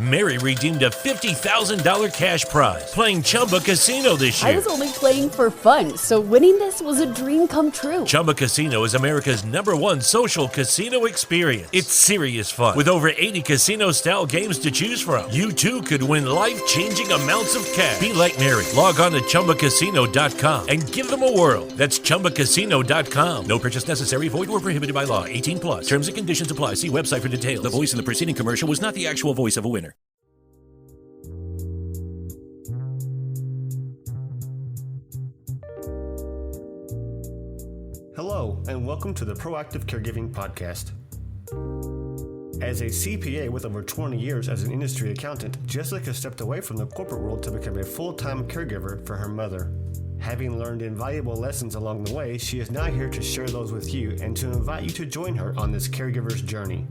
Mary redeemed a $50,000 cash prize playing Chumba Casino this year. I was only playing for fun, so winning this was a dream come true. Chumba Casino is America's #1 social casino experience. It's serious fun. With over 80 casino-style games to choose from, you too could win life-changing amounts of cash. Be like Mary. Log on to ChumbaCasino.com and give them a whirl. That's ChumbaCasino.com. No purchase necessary. Void where prohibited by law. 18 plus. Terms and conditions apply. See website for details. The voice in the preceding commercial was not the actual voice of a winner. Hello, and welcome to the Proactive Caregiving Podcast. As a CPA with over 20 years as an industry accountant, Jessica stepped away from the corporate world to become a full-time caregiver for her mother. Having learned invaluable lessons along the way, she is now here to share those with you and to invite you to join her on this caregiver's journey.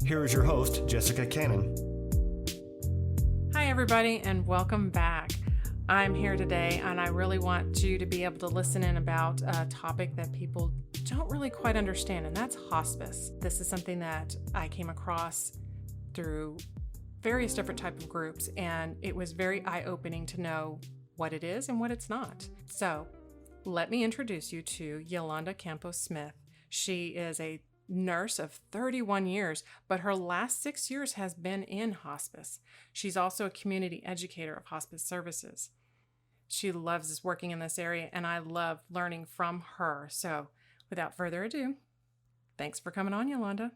Here is your host, Jessica Cannon. Hi, everybody, and welcome back. I'm here today, and I really want you to be able to listen in about a topic that people don't really quite understand, and that's hospice. This is something that I came across through various different type of groups, and it was very eye-opening to know what it is and what it's not. So let me introduce you to Yolanda Campos-Smith. She is a nurse of 31 years, but her last 6 years has been in hospice. She's also a community educator of hospice services. She loves working in this area, and I love learning from her. So without further ado, thanks for coming on, Yolanda.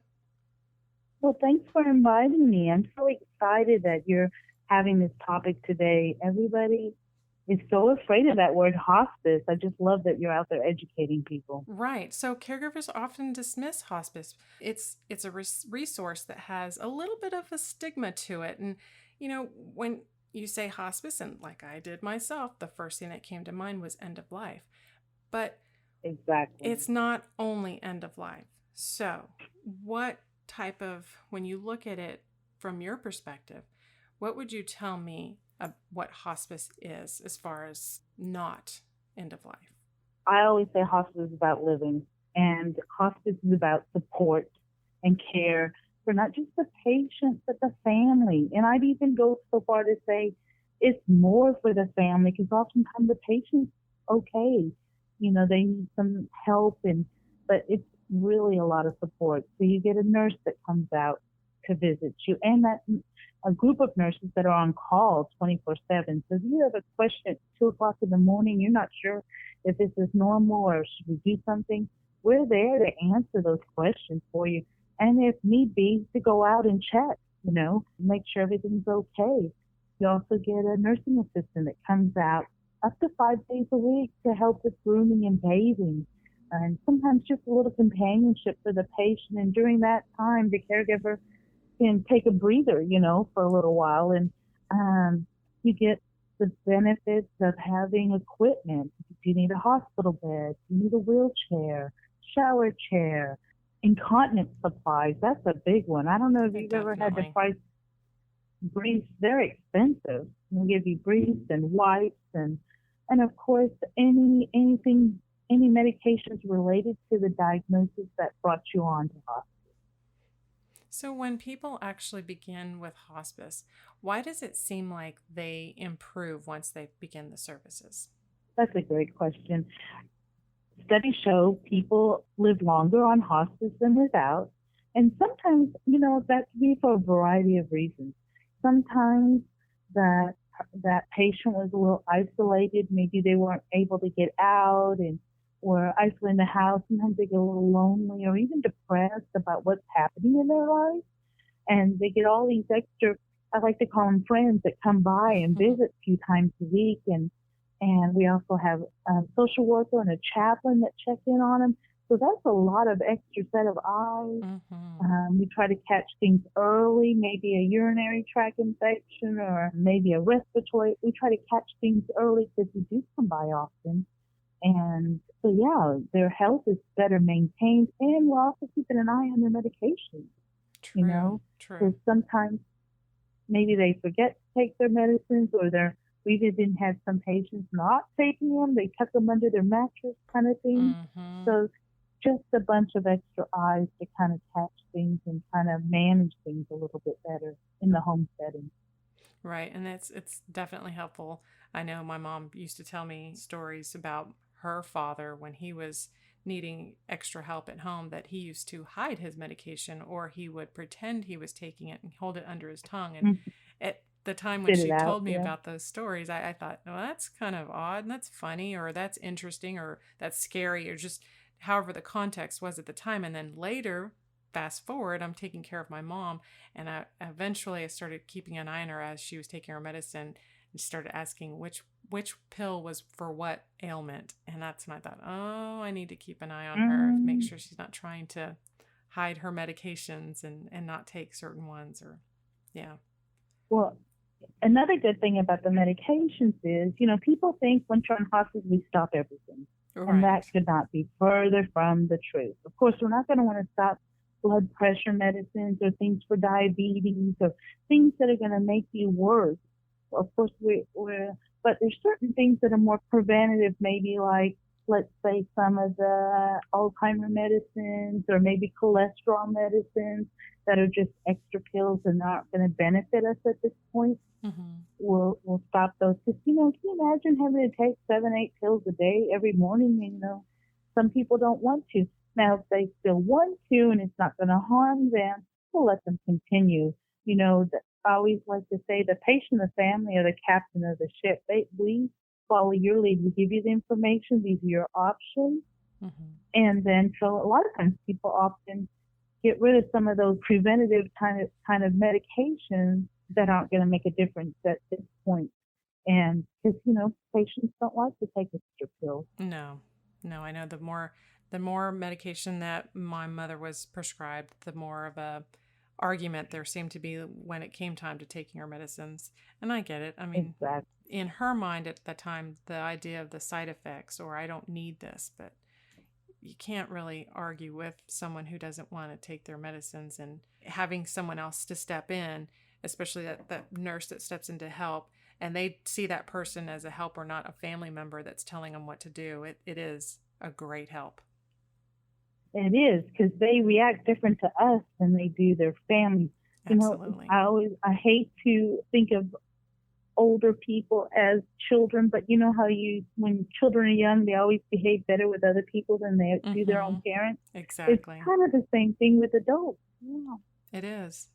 Well, thanks for inviting me. I'm so excited that you're having this topic today. Everybody is so afraid of that word hospice. I just love that you're out there educating people. Right. So caregivers often dismiss hospice. It's a resource that has a little bit of a stigma to it. And, when you say hospice, and like I did myself, the first thing that came to mind was end of life. But exactly, it's not only end of life. So what type of, when you look at it from your perspective, what would you tell me what hospice is as far as not end of life? I always say hospice is about living, and hospice is about support and care for not just the patient, but the family. And I'd even go so far to say it's more for the family, because oftentimes the patient's okay. They need some help, but it's really a lot of support. So you get a nurse that comes out to visit you, and that a group of nurses that are on call 24/7. So if you have a question at 2:00 in the morning, you're not sure if this is normal or should we do something, we're there to answer those questions for you. And if need be, to go out and check, make sure everything's okay. You also get a nursing assistant that comes out up to 5 days a week to help with grooming and bathing. And sometimes just a little companionship for the patient. And during that time, the caregiver can take a breather, for a little while. And you get the benefits of having equipment. If you need a hospital bed, you need a wheelchair, shower chair, incontinence supplies. That's a big one. I don't know if you've ever had to price briefs. They're expensive. They'll give you briefs and wipes and of course any medications related to the diagnosis that brought you on to hospice. So when people actually begin with hospice, why does it seem like they improve once they begin the services? That's a great question. Studies show people live longer on hospice than without. And sometimes, that can be for a variety of reasons. Sometimes that patient was a little isolated. Maybe they weren't able to get out and were isolated in the house. Sometimes they get a little lonely or even depressed about what's happening in their life. And they get all these extra, I like to call them friends, that come by and visit a few times a week. And we also have a social worker and a chaplain that check in on them. So that's a lot of extra set of eyes. Mm-hmm. We try to catch things early, maybe a urinary tract infection or maybe a respiratory. We try to catch things early because we do come by often. And so, yeah, their health is better maintained, and we're also keeping an eye on their medications. True. Because sometimes maybe they forget to take their medicines, or we even had some patients not taking them. They tuck them under their mattress kind of thing. Mm-hmm. So just a bunch of extra eyes to kind of catch things and kind of manage things a little bit better in the home setting. Right. And it's definitely helpful. I know my mom used to tell me stories about her father when he was needing extra help at home, that he used to hide his medication, or he would pretend he was taking it and hold it under his tongue. And at the time when Spit she it out, told me yeah. about those stories, I thought, well, that's kind of odd, and that's funny, or that's interesting, or that's scary, or just however the context was at the time. And then later, fast forward, I'm taking care of my mom, and I started keeping an eye on her as she was taking her medicine, and started asking which pill was for what ailment. And that's when I thought, oh, I need to keep an eye on her, make sure she's not trying to hide her medications and not take certain ones. Or yeah. Well, another good thing about the medications is, people think once you're on hospice, we stop everything. Right. And that could not be further from the truth. Of course, we're not going to want to stop blood pressure medicines or things for diabetes or things that are going to make you worse. Of course, but there's certain things that are more preventative, maybe like, let's say, some of the Alzheimer medicines or maybe cholesterol medicines that are just extra pills and not going to benefit us at this point. We'll stop those. Because, can you imagine having to take 7-8 pills a day every morning? And, some people don't want to. Now, if they still want to and it's not going to harm them, we'll let them continue. I always like to say the patient, the family, or the captain of the ship, we follow your lead. We give you the information. These are your options. And then, so a lot of times people often get rid of some of those preventative kind of medications that aren't going to make a difference at this point. And because, patients don't like to take extra pills. No, I know the more medication that my mother was prescribed, the more of a argument there seemed to be when it came time to taking her medicines. And I get it. I mean, exactly. In her mind at the time, the idea of the side effects, or I don't need this, but you can't really argue with someone who doesn't want to take their medicines, and having someone else to step in, especially that nurse that steps in to help, and they see that person as a helper, not a family member that's telling them what to do. It is a great help. It is, because they react different to us than they do their family. Absolutely. I hate to think of older people as children, but you know how when children are young, they always behave better with other people than they do their own parents. Exactly. It's kind of the same thing with adults. Yeah. It is.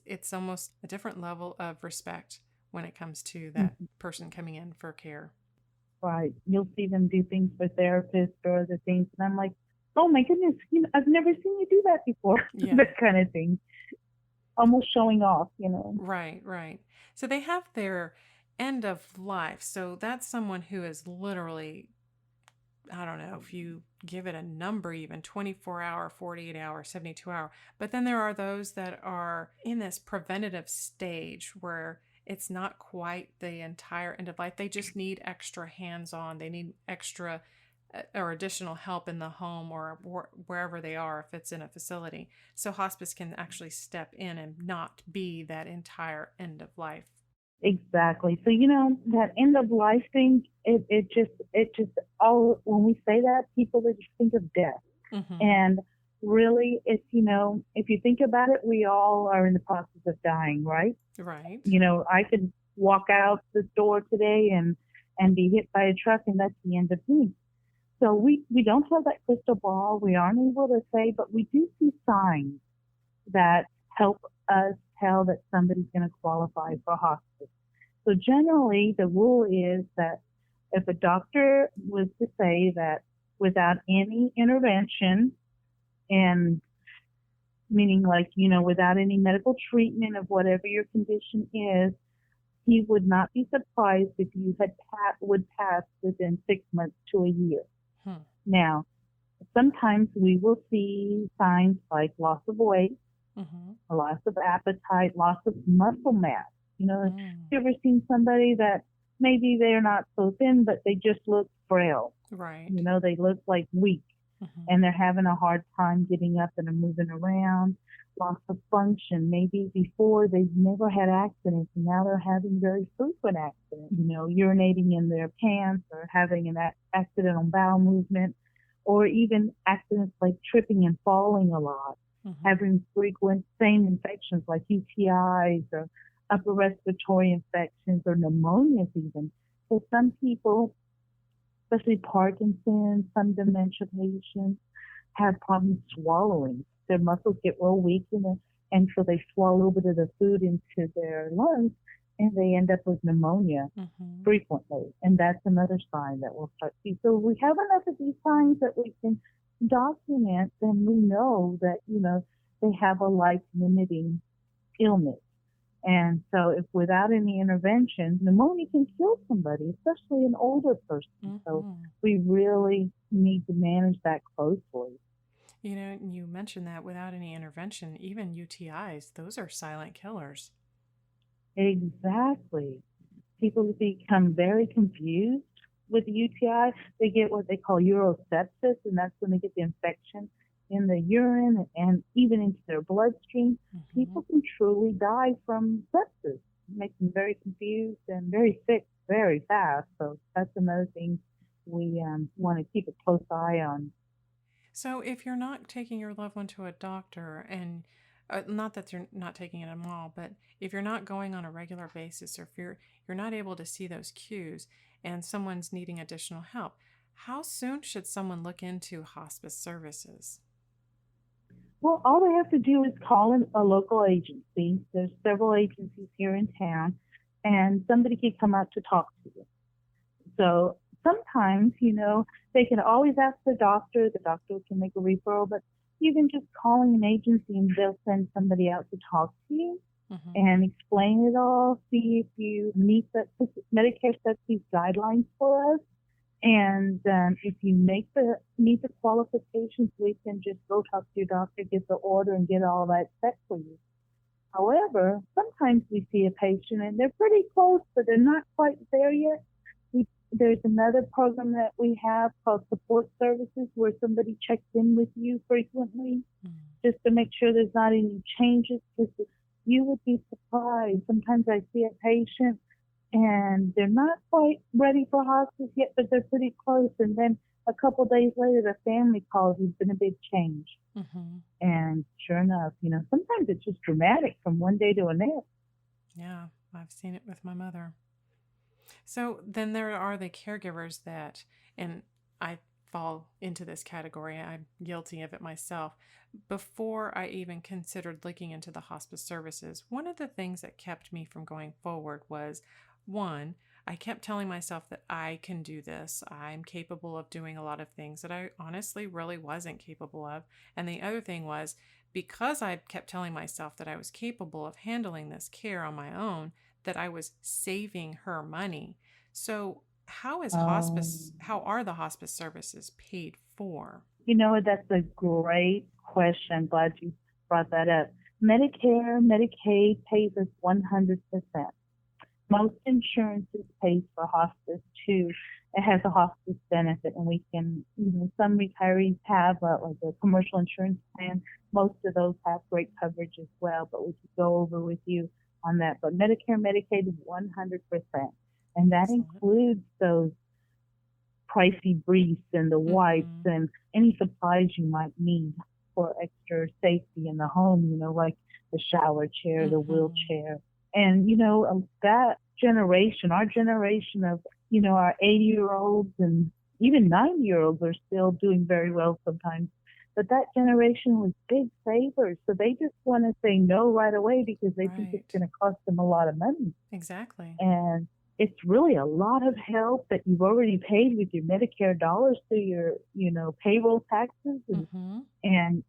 It's almost a different level of respect when it comes to that person coming in for care. Right. You'll see them do things for therapists or other things, and I'm like, oh my goodness, I've never seen you do that before. Yeah. That kind of thing. Almost showing off, Right. So they have their end of life. So that's someone who is literally, I don't know if you give it a number, even 24-hour, 48-hour, 72-hour. But then there are those that are in this preventative stage where it's not quite the entire end of life. They just need extra hands-on. They need extra or additional help in the home or wherever they are, if it's in a facility. So hospice can actually step in and not be that entire end of life. Exactly. So, that end of life thing, it just all, when we say that, people just think of death. And really, it's, if you think about it, we all are in the process of dying, right? Right. I could walk out the door today and be hit by a truck, and that's the end of me. So we don't have that crystal ball. We aren't able to say, but we do see signs that help us tell that somebody's going to qualify for hospice. So generally, the rule is that if a doctor was to say that without any intervention, and meaning like, without any medical treatment of whatever your condition is, he would not be surprised if you would pass within 6 months to a year. Now, sometimes we will see signs like loss of weight, loss of appetite, loss of muscle mass. Have you ever seen somebody that maybe they're not so thin, but they just look frail? Right. They look like weak, and they're having a hard time getting up and moving around. Loss of function. Maybe before they've never had accidents, and now they're having very frequent accidents. Urinating in their pants or having an accidental bowel movement, or even accidents like tripping and falling a lot, having frequent same infections like UTIs or upper respiratory infections or pneumonias even. So some people, especially Parkinson's, some dementia patients, have problems swallowing. Their muscles get real weak, and so they swallow a little bit of the food into their lungs, and they end up with pneumonia frequently. And that's another sign that we'll start to see. So we have enough of these signs that we can document, then we know that, they have a life-limiting illness. And so if without any intervention, pneumonia can kill somebody, especially an older person. So we really need to manage that closely. You mentioned that without any intervention, even UTIs, those are silent killers. Exactly. People become very confused with UTI. They get what they call urosepsis, and that's when they get the infection in the urine and even into their bloodstream. People can truly die from sepsis. It makes them very confused and very sick very fast. So that's another thing we want to keep a close eye on. So if you're not taking your loved one to a doctor, and not that you're not taking it at all, but if you're not going on a regular basis, or if you're not able to see those cues and someone's needing additional help, how soon should someone look into hospice services? Well, all they have to do is call in a local agency. There's several agencies here in town, and somebody can come out to talk to you. So sometimes, they can always ask the doctor. The doctor can make a referral, but even just calling an agency and they'll send somebody out to talk to you and explain it all, see if you meet that. Medicare sets these guidelines for us. And if you meet the qualifications, we can just go talk to your doctor, get the order, and get all that set for you. However, sometimes we see a patient and they're pretty close, but they're not quite there yet. There's another program that we have called support services, where somebody checks in with you frequently just to make sure there's not any changes, because you would be surprised. Sometimes I see a patient and they're not quite ready for hospice yet, but they're pretty close. And then a couple days later, the family calls, there's been a big change. And sure enough, sometimes it's just dramatic from one day to the next. Yeah, I've seen it with my mother. So then there are the caregivers that, and I fall into this category, I'm guilty of it myself. Before I even considered looking into the hospice services, one of the things that kept me from going forward was, one, I kept telling myself that I can do this. I'm capable of doing a lot of things that I honestly really wasn't capable of. And the other thing was, because I kept telling myself that I was capable of handling this care on my own, that I was saving her money. So how are the hospice services paid for? That's a great question. Glad you brought that up. Medicare, Medicaid pays us 100%. Most insurances pay for hospice too. It has a hospice benefit, and we can, some retirees have like a commercial insurance plan. Most of those have great coverage as well, but we could go over with you on that. But Medicare, Medicaid is 100%. And that includes those pricey briefs and the wipes and any supplies you might need for extra safety in the home, like the shower chair, the wheelchair. And, that generation, our generation of, our 80-year-olds and even 90-year-olds are still doing very well sometimes. But that generation was big savers. So they just want to say no right away because they think it's going to cost them a lot of money. Exactly. And it's really a lot of help that you've already paid with your Medicare dollars through your, payroll taxes. And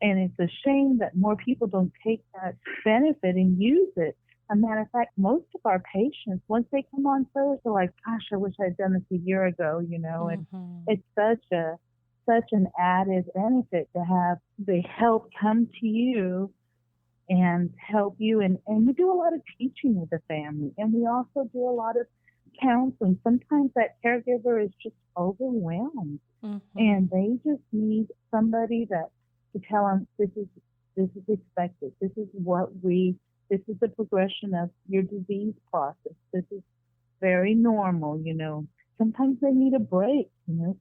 it's a shame that more people don't take that benefit and use it. As a matter of fact, most of our patients, once they come on service, are like, gosh, I wish I'd done this a year ago, and it's such an added benefit to have the help come to you and help you. And we do a lot of teaching with the family, and we also do a lot of counseling. Sometimes that caregiver is just overwhelmed, and they just need somebody to tell them this is expected. This is the progression of your disease process. This is very normal, Sometimes they need a break,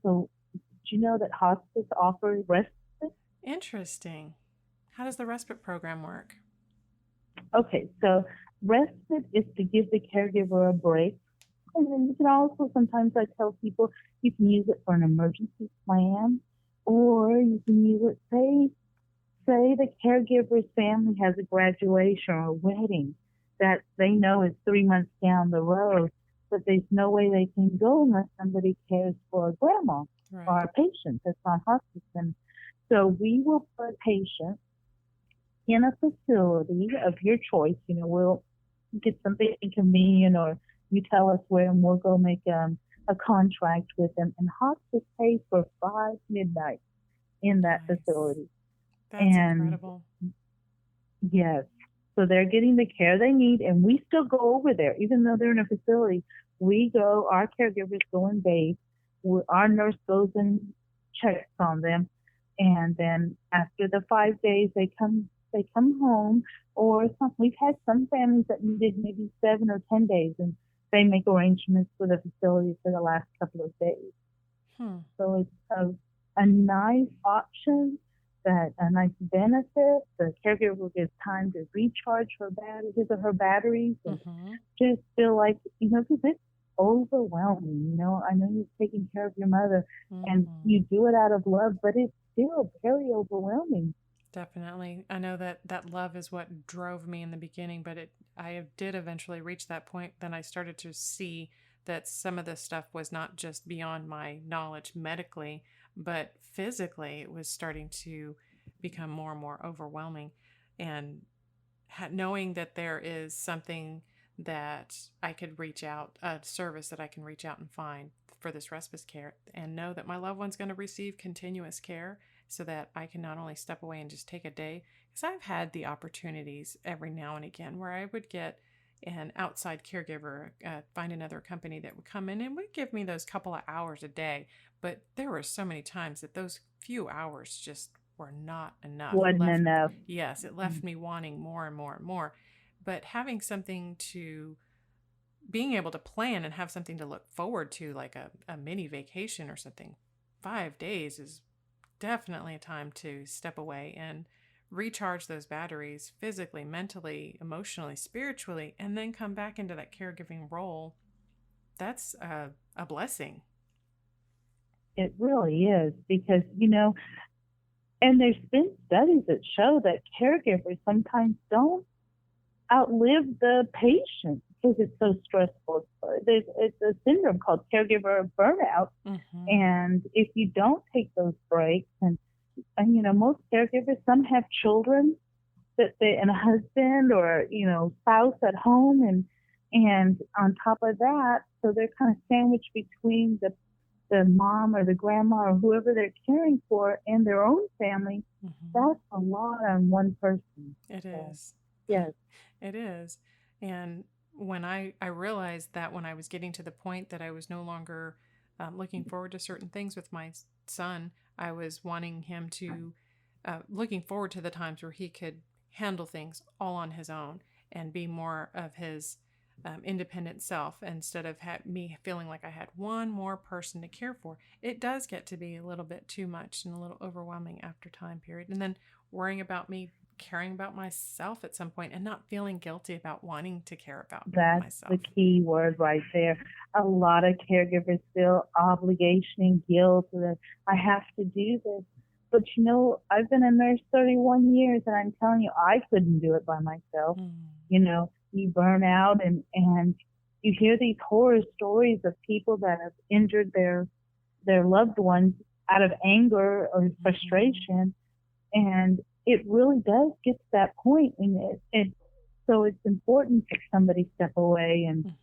so you know that hospice offers respite? Interesting. How does the respite program work? Okay, so respite is to give the caregiver a break. And then you can also, sometimes I tell people, you can use it for an emergency plan, or you can use it, say the caregiver's family has a graduation or a wedding that they know is 3 months down the road, but there's no way they can go unless somebody cares for a grandma or a patient that's on hospice. And so we will put a patient in a facility of your choice. We'll get something convenient, or you tell us where, and we'll go make a contract with them. And hospice pays for 5 midnights in that facility. That's incredible. Yes. So they're getting the care they need, and we still go over there. Even though they're in a facility, our caregivers go and bathe. Our nurse goes and checks on them. And then after the 5 days, they come home, or we've had some families that needed maybe 7 or 10 days, and they make arrangements with the facility for the last couple of days. So it's a nice option, a nice benefit. The caregiver gets time to recharge her batteries, and just feel like, because it's overwhelming. I know you're taking care of your mother, and you do it out of love, but it's still very overwhelming. Definitely. I know that love is what drove me in the beginning, but I did eventually reach that point. Then I started to see that some of this stuff was not just beyond my knowledge medically, but physically it was starting to become more and more overwhelming. And knowing that there is something that I could reach out, a service that I can reach out and find for this respite care, and know that my loved one's going to receive continuous care, so that I can not only step away and just take a day, because I've had the opportunities every now and again where I would get an outside caregiver, find another company that would come in and would give me those couple of hours a day. But there were so many times that those few hours just were not enough. Wasn't enough. Yes, it left me wanting more and more and more. But having something being able to plan and have something to look forward to, like a mini vacation or something, 5 days is definitely a time to step away and recharge those batteries physically, mentally, emotionally, spiritually, and then come back into that caregiving role. That's a blessing. It really is, because, and there's been studies that show that caregivers sometimes don't outlive the patient because it's so stressful. It's a syndrome called caregiver burnout. And if you don't take those breaks, and most caregivers, some have children and a husband or, spouse at home, and on top of that, so they're kind of sandwiched between the mom or the grandma or whoever they're caring for and their own family. That's a lot on one person. It is. Yes. It is. And when I realized that when I was getting to the point that I was no longer looking forward to certain things with my son, I was wanting him to, looking forward to the times where he could handle things all on his own and be more of his independent self, instead of me feeling like I had one more person to care for. It does get to be a little bit too much and a little overwhelming after time period. And then worrying about me caring about myself at some point and not feeling guilty about wanting to care about myself. That's the key word right there. A lot of caregivers feel obligation and guilt that I have to do this. But I've been a nurse 31 years, and I'm telling you, I couldn't do it by myself. You burn out, and you hear these horror stories of people that have injured their loved ones out of anger or frustration. And it really does get to that point, and so it's important that somebody step away and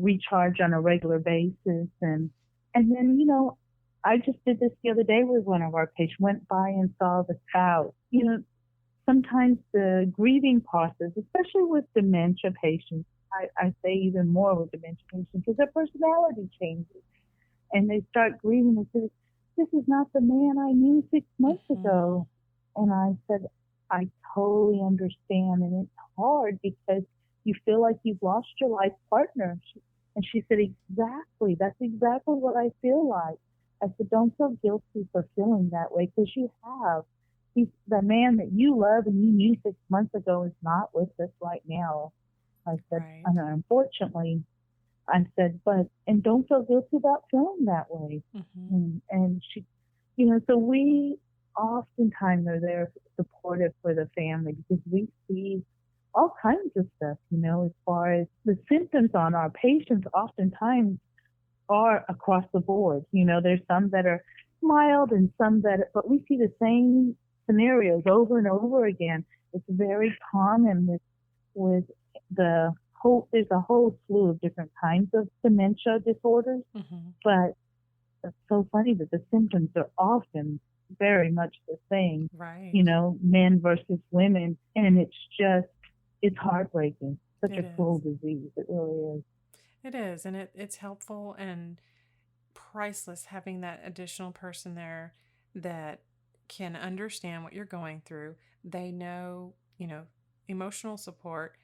recharge on a regular basis, and then I just did this the other day with one of our patients. Went by and saw the spouse. Sometimes the grieving process, especially with dementia patients, I say even more with dementia patients, because their personality changes, and they start grieving and say, "This is not the man I knew 6 months ago." And I said, I totally understand. And it's hard because you feel like you've lost your life partner. And she said, exactly. That's exactly what I feel like. I said, don't feel guilty for feeling that way because you have. The man that you love and you knew 6 months ago is not with us right now. I said, Right. and unfortunately, I said, and don't feel guilty about feeling that way. And she, so we oftentimes are there supportive for the family because we see all kinds of stuff, as far as the symptoms on our patients oftentimes are across the board. There's some that are mild and some but we see the same scenarios over and over again. It's very common with there's a whole slew of different kinds of dementia disorders, but it's so funny that the symptoms are often very much the same, right? Men versus women, and it's heartbreaking. Such a cruel disease. It really is. It is, and it's helpful and priceless having that additional person there that can understand what you're going through. They know, emotional support,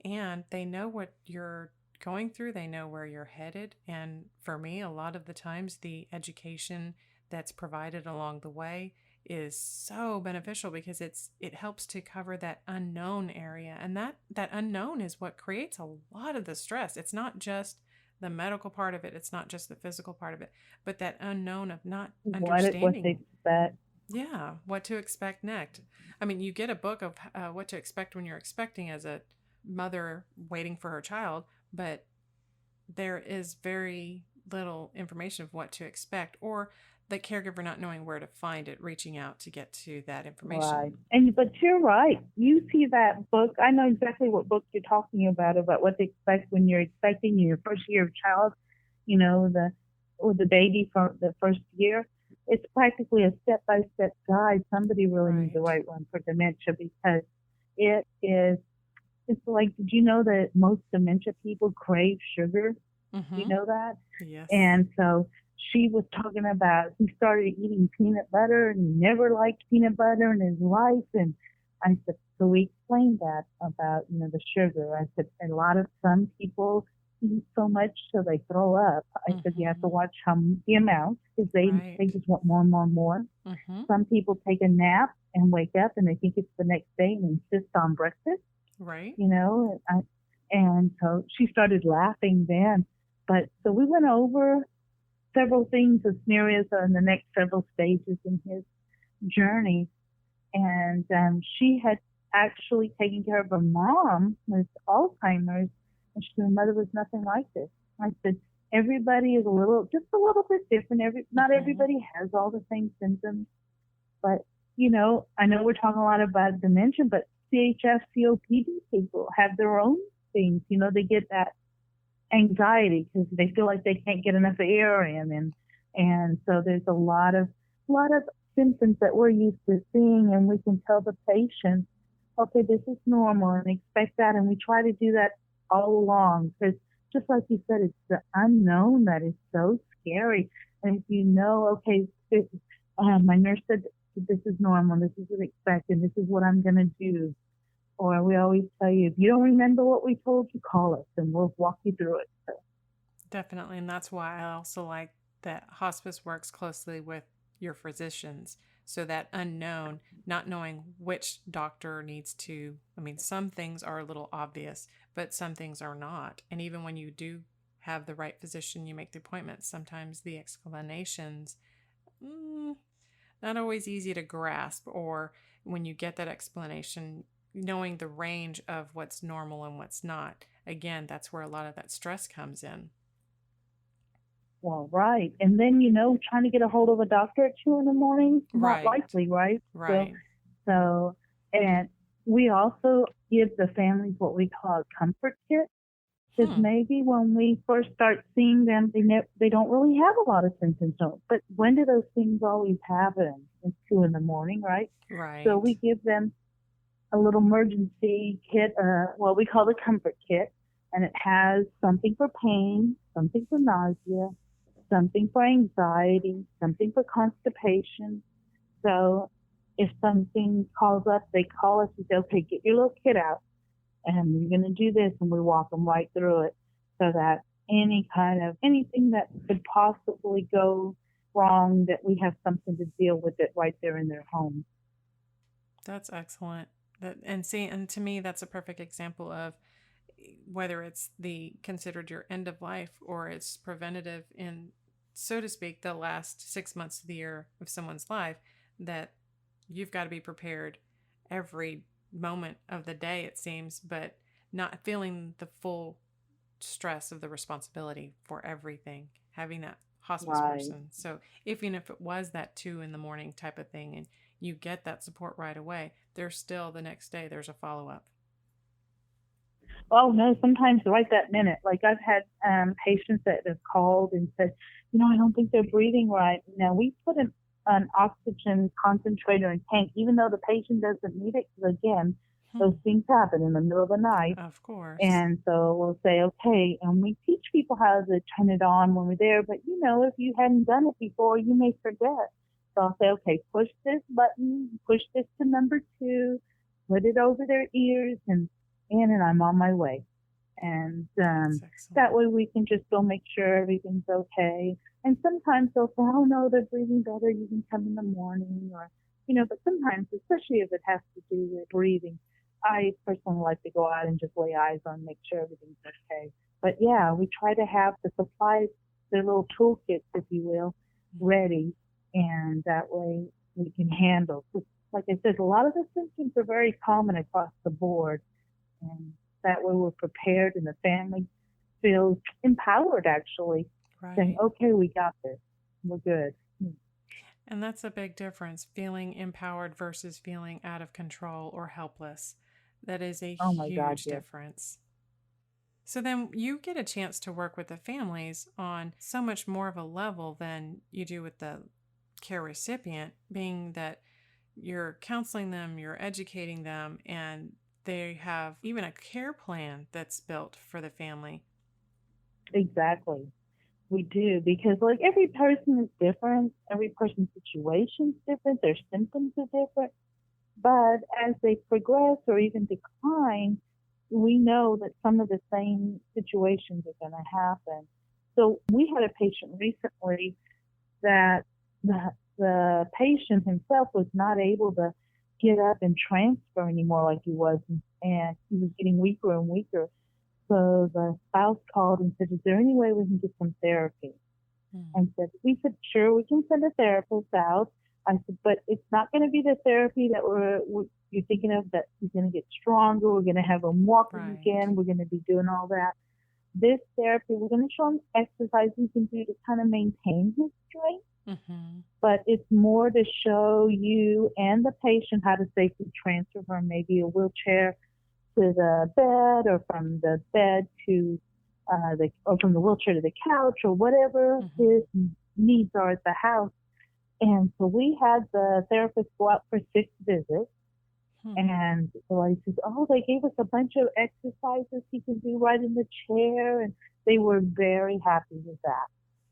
and they know what you're going through. They know where you're headed. And for me, a lot of the times, the education that's provided along the way is so beneficial because it helps to cover that unknown area. And that unknown is what creates a lot of the stress. It's not just the medical part of it. It's not just the physical part of it, but that unknown of not understanding what they expect. Yeah, what to expect next. I mean, you get a book of what to expect when you're expecting as a mother waiting for her child, but there is very little information of what to expect, or the caregiver not knowing where to find it, reaching out to get to that information. Right. But you're right. You see that book. I know exactly what book you're talking about what to expect when you're expecting your first year of child, the baby for the first year. It's practically a step-by-step guide. Somebody really needs to write one for dementia because it's like, did you know that most dementia people crave sugar? You know that? Yes. And so she was talking about he started eating peanut butter and he never liked peanut butter in his life. And I said, so we explained that about, the sugar. I said, some people eat so much so they throw up. I said, you have to watch the amount because they just want more and more and more. Some people take a nap and wake up and they think it's the next day and insist on breakfast. Right. And so she started laughing then. But so we went over several things, the scenarios in the next several stages in his journey. And she had actually taken care of her mom with Alzheimer's. And she said, her mother was nothing like this. I said, everybody is just a little bit different. Not everybody has all the same symptoms. But, I know we're talking a lot about dementia, but CHF, COPD people have their own things. They get that anxiety because they feel like they can't get enough air in. And so there's a lot of symptoms that we're used to seeing, and we can tell the patient, okay, this is normal and expect that. And we try to do that all along because just like you said, it's the unknown that is so scary. And if okay, my nurse said this is normal, this is what I expect, and this is what I'm going to do. Or we always tell you, if you don't remember what we told you, call us and we'll walk you through it. So. Definitely. And that's why I also like that hospice works closely with your physicians. So that unknown, not knowing which doctor needs to, some things are a little obvious, but some things are not. And even when you do have the right physician, you make the appointment, sometimes the explanations, not always easy to grasp. Or when you get that explanation, knowing the range of what's normal and what's not. Again, that's where a lot of that stress comes in. Well, right. And then, trying to get a hold of a doctor at 2 a.m, not likely, right? Right. So, and we also give the families what we call a comfort kit. Because maybe when we first start seeing them, they don't really have a lot of symptoms. But when do those things always happen? It's 2 a.m, right? Right. So we give them a little emergency kit, what we call the comfort kit, and it has something for pain, something for nausea, something for anxiety, something for constipation. So if something calls up, they call us and say, okay, get your little kit out, and you're going to do this, and we walk them right through it so that anything that could possibly go wrong, that we have something to deal with it right there in their home. That's excellent. And to me, that's a perfect example of whether it's the considered your end of life or it's preventative in, so to speak, the last 6 months of the year of someone's life, that you've got to be prepared every moment of the day, it seems, but not feeling the full stress of the responsibility for everything, having that hospice Right. person. So even if it was that 2 a.m. type of thing and you get that support right away, there's still the next day, there's a follow-up. Oh no, sometimes right that minute. Like I've had patients that have called and said, I don't think they're breathing right. Now we put an oxygen concentrator in tank, even though the patient doesn't need it, because again, those things happen in the middle of the night. Of course. And so we'll say, okay, and we teach people how to turn it on when we're there. But if you hadn't done it before, you may forget. So I'll say, okay, push this button, push this to number 2, put it over their ears, and I'm on my way. And that way we can just go make sure everything's okay. And sometimes they'll say, oh no, they're breathing better, you can come in the morning, or but sometimes, especially if it has to do with breathing, I personally like to go out and just lay eyes on, make sure everything's okay. But yeah, we try to have the supplies, their little toolkits, if you will, ready, and that way we can handle. Like I said, a lot of the symptoms are very common across the board, and that way we're prepared and the family feels empowered, actually, saying, okay, we got this, we're good. And that's a big difference, feeling empowered versus feeling out of control or helpless. That is a huge difference. So then you get a chance to work with the families on so much more of a level than you do with the care recipient, being that you're counseling them, you're educating them, and they have even a care plan that's built for the family. Exactly. We do, because like every person is different, every person's situation is different, their symptoms are different. But as they progress or even decline, we know that some of the same situations are going to happen. So we had a patient recently that the patient himself was not able to get up and transfer anymore like he was, and he was getting weaker and weaker. So the spouse called and said, is there any way we can get some therapy? And we said, sure, we can send a therapist out. I said, but it's not going to be the therapy that you're thinking of, that he's going to get stronger. We're going to have him walking again. We're going to be doing all that. This therapy, we're going to show him exercise he can do to kind of maintain his strength. But it's more to show you and the patient how to safely transfer from maybe a wheelchair to the bed, or from the bed to or from the wheelchair to the couch, or whatever his needs are at the house. And so we had the therapist go out for 6 visits. And so I said, they gave us a bunch of exercises he can do right in the chair. And they were very happy with that.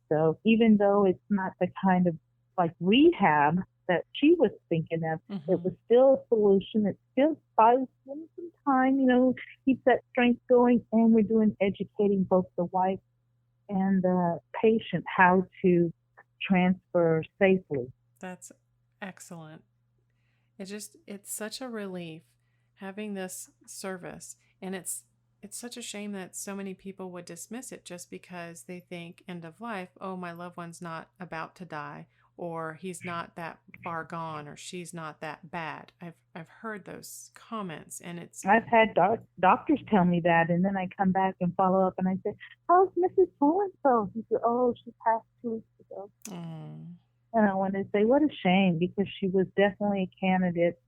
So even though it's not the kind of like rehab that she was thinking of, it was still a solution. It still buys them some time, keeps that strength going. And we're educating both the wife and the patient how to transfer safely. That's excellent. It's such a relief having this service, and it's such a shame that so many people would dismiss it just because they think end of life, oh, my loved one's not about to die, or he's not that far gone, or she's not that bad. I've heard those comments, and I've had doctors tell me that, and then I come back and follow up and I say, how's Mrs. So-and-so? He said, oh, she passed 2 weeks ago. And I wanted to say, what a shame, because she was definitely a candidate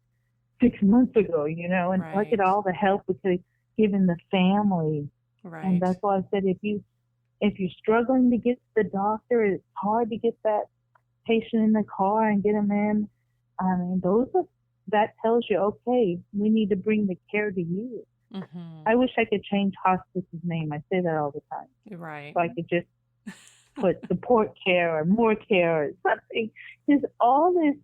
6 months ago, and look at all the help we could have given the family. And that's why I said, if you're struggling to get to the doctor, it's hard to get that patient in the car and get them in. I mean, that tells you, okay, we need to bring the care to you. I wish I could change hospice's name. I say that all the time. So I could just put support care or more care or something. There's all this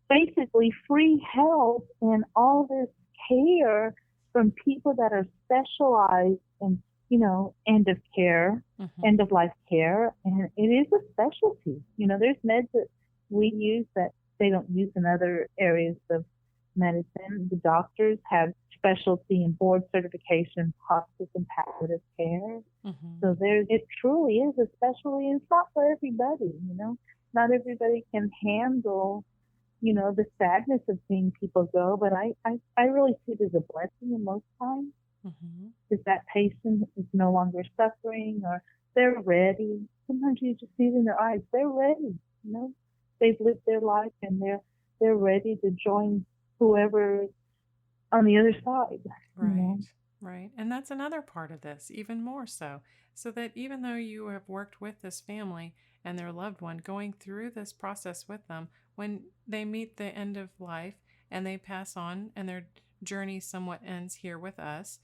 basically free help and all this care from people that are specialized in end of care, end of life care. And it is a specialty. There's meds that we use that they don't use in other areas of medicine. The doctors have specialty and board certification, hospice and palliative care. So it truly is a specialty. It's not for everybody, Not everybody can handle, the sadness of seeing people go, but I really see it as a blessing in most times. Because that patient is no longer suffering, or they're ready. Sometimes you just see it in their eyes. They're ready, They've lived their life and they're ready to join whoever on the other side. Right. Right. And that's another part of this, even more so that even though you have worked with this family and their loved one, going through this process with them, when they meet the end of life and they pass on and their journey somewhat ends here with us,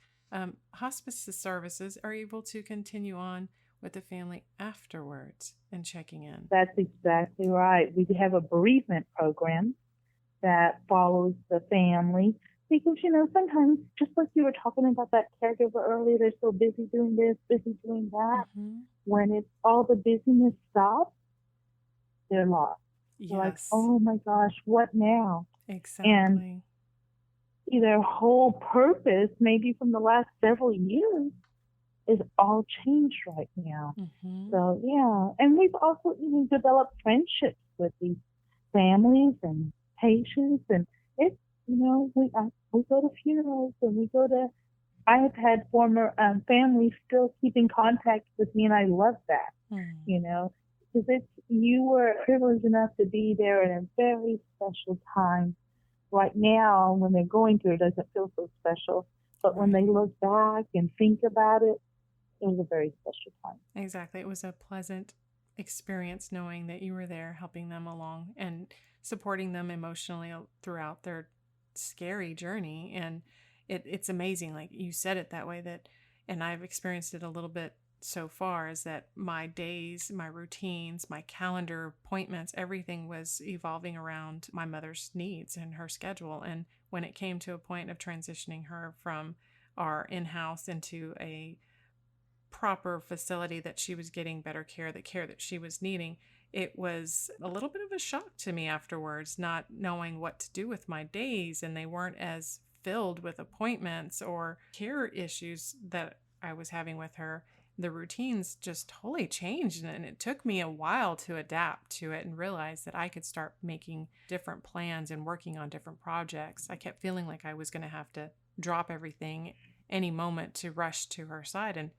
hospice services are able to continue on with the family afterwards and checking in. That's exactly right. We have a bereavement program that follows the family because, sometimes, just like you were talking about that caregiver earlier, they're so busy doing this, busy doing that. When it's all the busyness stops, they're lost. Yes. They're like, oh my gosh, what now? Exactly. And their whole purpose, maybe from the last several years, is all changed right now. So, yeah. And we've also even developed friendships with these families and patients. And it's, we go to funerals and I have had former families still keep in contact with me, and I love that, because you were privileged enough to be there in a very special time. Right now, when they're going through it, doesn't feel so special. But when they look back and think about it, it was a very special time. Exactly. It was a pleasant experience knowing that you were there helping them along and supporting them emotionally throughout their scary journey. And it's amazing, like you said it that way, and I've experienced it a little bit so far, is that my days, my routines, my calendar appointments, everything was evolving around my mother's needs and her schedule. And when it came to a point of transitioning her from our in-house into a proper facility that she was getting better care, the care that she was needing, it was a little bit of a shock to me afterwards, not knowing what to do with my days, and they weren't as filled with appointments or care issues that I was having with her. The routines just totally changed, and it took me a while to adapt to it and realize that I could start making different plans and working on different projects. I kept feeling like I was going to have to drop everything any moment to rush to her side, and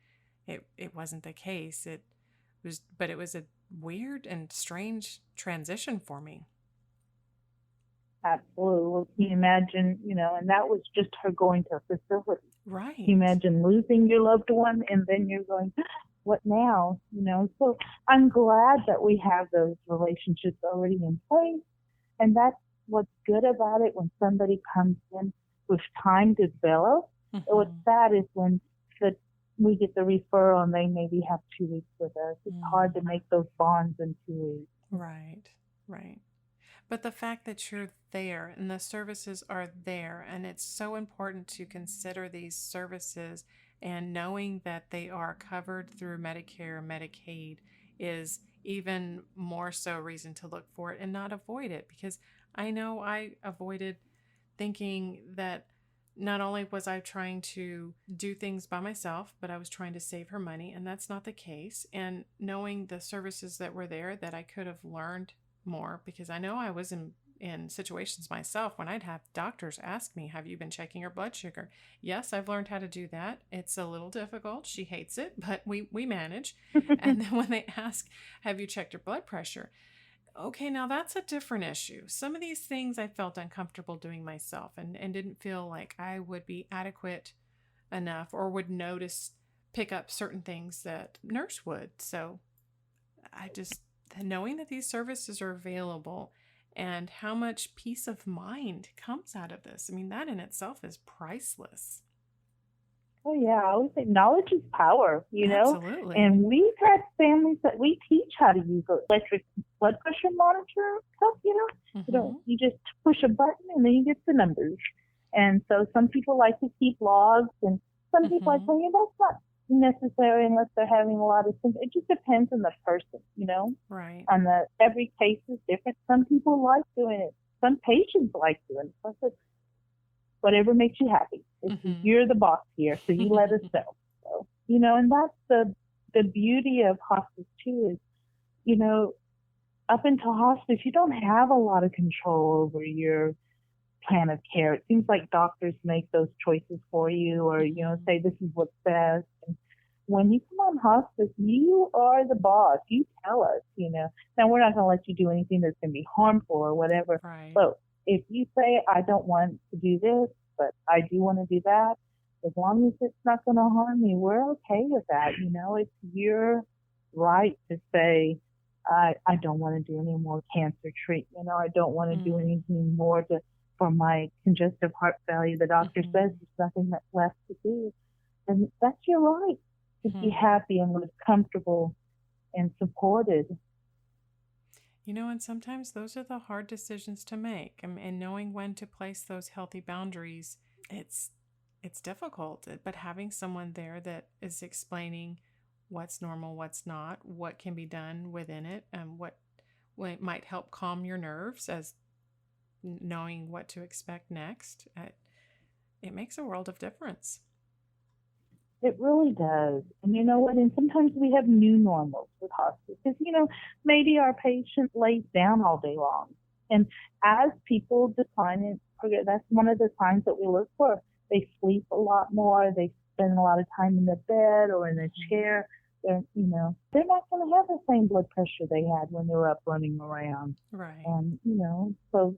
it wasn't the case. It was a weird and strange transition for me. Absolutely. Can you imagine, and that was just her going to a facility. Right. Can you imagine losing your loved one and then you're going, what now? So I'm glad that we have those relationships already in place. And that's what's good about it when somebody comes in with time to develop. What's sad is when we get the referral and they maybe have 2 weeks with us. It's hard to make those bonds in 2 weeks. Right. But the fact that you're there and the services are there, and it's so important to consider these services, and knowing that they are covered through Medicare, Medicaid, is even more so reason to look for it and not avoid it. Because I know I avoided thinking that not only was I trying to do things by myself, but I was trying to save her money, and that's not the case. And knowing the services that were there, that I could have learned more, because I know I was in situations myself when I'd have doctors ask me, have you been checking her blood sugar? Yes, I've learned how to do that. It's a little difficult. She hates it, but we manage. And then when they ask, have you checked her blood pressure? Okay, now that's a different issue. Some of these things I felt uncomfortable doing myself and didn't feel like I would be adequate enough or would pick up certain things that nurse would. So knowing that these services are available and how much peace of mind comes out of this, I mean, that in itself is priceless. Oh, yeah. I always say knowledge is power, Absolutely. And we've had families that we teach how to use the electric blood pressure monitor stuff, you just push a button and then you get the numbers. And so some people like to keep logs, and some people are saying that's not necessary unless they're having a lot of symptoms. It just depends on the person, Right. Every case is different. Some people like doing it. Some patients like doing it. So I said, whatever makes you happy. You're the boss here, so you let us know. So, and that's the beauty of hospice too is, up until hospice, you don't have a lot of control over your plan of care. It seems like doctors make those choices for you or, say this is what's best. And when you come on hospice, you are the boss. You tell us, Now, we're not going to let you do anything that's going to be harmful or whatever. Right. But if you say, I don't want to do this, but I do want to do that, as long as it's not going to harm me, we're okay with that. It's your right to say, I don't want to do any more cancer treatment. I don't want to do anything more for my congestive heart failure. The doctor says there's nothing that's left to do. And that's your right to be happy and live comfortable and supported. And sometimes those are the hard decisions to make. And knowing when to place those healthy boundaries, it's difficult. But having someone there that is explaining what's normal, what's not, what can be done within it, and what might help calm your nerves as knowing what to expect next, it makes a world of difference. It really does. And you know what? And sometimes we have new normals with hospice because, maybe our patient lays down all day long. And as people decline and forget, that's one of the signs that we look for. They sleep a lot more. They spend a lot of time in the bed or in a chair. They're not going to have the same blood pressure they had when they were up running around. Right. And, so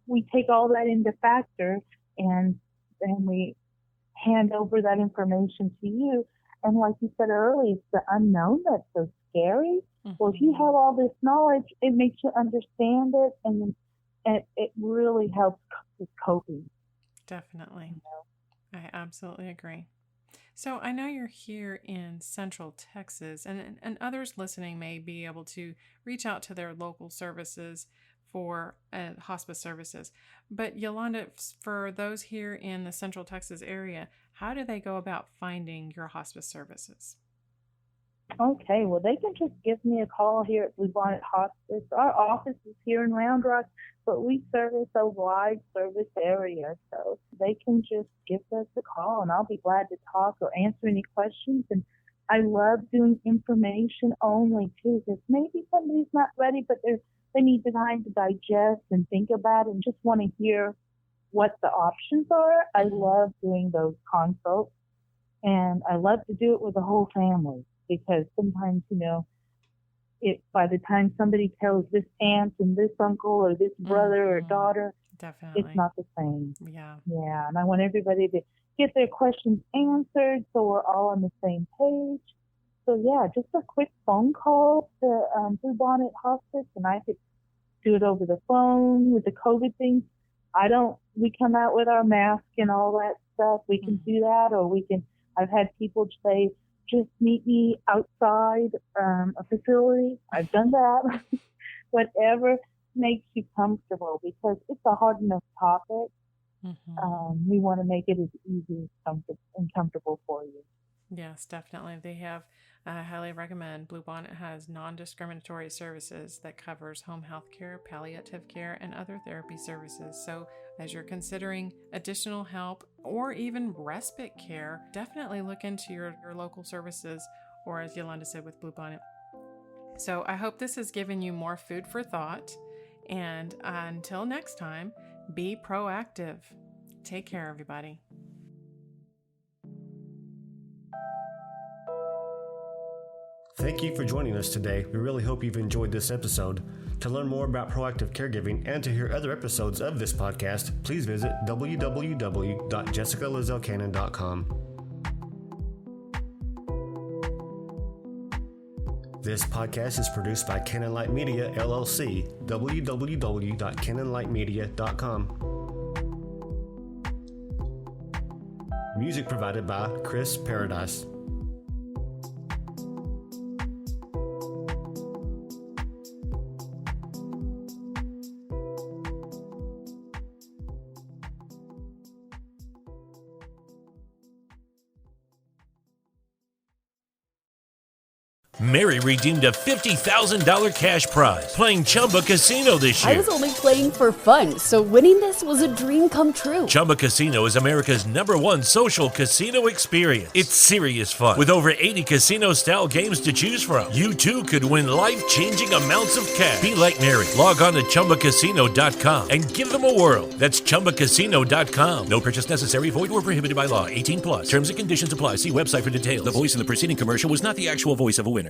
we take all that into factor and we hand over that information to you. And like you said earlier, it's the unknown that's so scary. Well, if you have all this knowledge, it makes you understand it, and it really helps with coping. Definitely. I absolutely agree. So I know you're here in Central Texas, and others listening may be able to reach out to their local services for hospice services. But Yolanda, for those here in the Central Texas area, how do they go about finding your hospice services? Okay, well, they can just give me a call here at Bluebonnet Hospice. Our office is here in Round Rock, but we service a wide service area, so they can just give us a call, and I'll be glad to talk or answer any questions. And I love doing information only, too, because maybe somebody's not ready, but they need time to digest and think about it and just want to hear what the options are. I love doing those consults, and I love to do it with the whole family. Because sometimes, by the time somebody tells this aunt and this uncle or this brother or daughter, Definitely. It's not the same. Yeah. Yeah, and I want everybody to get their questions answered so we're all on the same page. So, yeah, just a quick phone call to Bluebonnet Hospice, and I could do it over the phone with the COVID thing. We come out with our mask and all that stuff. We can do that, or I've had people say, just meet me outside a facility. I've done that. Whatever makes you comfortable, because it's a hard enough topic. We want to make it as easy and comfortable for you. Yes, definitely. They have, I highly recommend, Bluebonnet has non-discriminatory services that covers home health care, palliative care, and other therapy services. So as you're considering additional help or even respite care, definitely look into your local services, or as Yolanda said, with Bluebonnet. So I hope this has given you more food for thought. And until next time, be proactive. Take care, everybody. Thank you for joining us today. We really hope you've enjoyed this episode. To learn more about proactive caregiving and to hear other episodes of this podcast, please visit www.jessicalazelcannon.com. This podcast is produced by Cannon Light Media, LLC, www.cannonlightmedia.com. Music provided by Chris Paradise. Mary redeemed a $50,000 cash prize playing Chumba Casino this year. I was only playing for fun, so winning this was a dream come true. Chumba Casino is America's #1 social casino experience. It's serious fun. With over 80 casino-style games to choose from, you too could win life-changing amounts of cash. Be like Mary. Log on to ChumbaCasino.com and give them a whirl. That's ChumbaCasino.com. No purchase necessary. Void where prohibited by law. 18+. Terms and conditions apply. See website for details. The voice in the preceding commercial was not the actual voice of a winner.